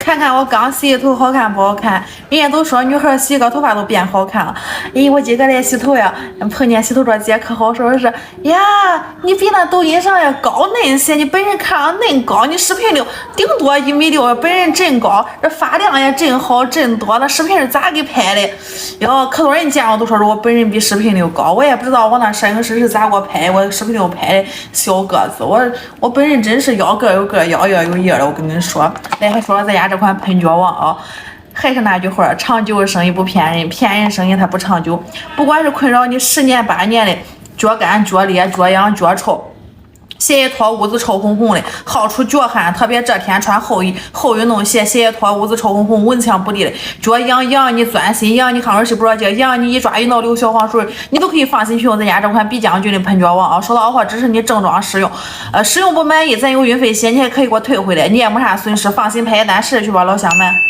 看看我刚洗的头好看不好看？人家都说女孩洗个头发都变好看了。咦，我今个来洗头呀，碰见洗头这姐可好说是呀，你比那抖音上呀高嫩些，你本人看上嫩高，你视频里顶多1.6米，本人真高，这发量也真好真多，那视频是咋给拍的？哟，可多人见我都说是我本人比视频里高，我也不知道我那摄影师是咋给我拍，我视频里拍的小个子，我本人真是腰个有个，腰月有叶的，我跟你说。来，还说了咱家这款喷脚王啊，还是那句话，长久的生意不骗人，骗人生意它不长久。不管是困扰你10年8年的脚干、脚裂、脚痒、脚臭。鞋一脱，屋子臭烘烘的，好出脚汗，特别这天穿厚运动鞋，鞋一脱，屋子臭烘烘，蚊香不离的，脚痒你钻心，痒你抗耳屎不着劲，痒你一抓一挠流小黄水，你都可以放心去用咱家这款必将军的喷脚王啊！收到货支持你正装使用，使用不满意咱有运费险，你还可以给我退回来，你也没啥损失，放心拍单试去吧，老乡们。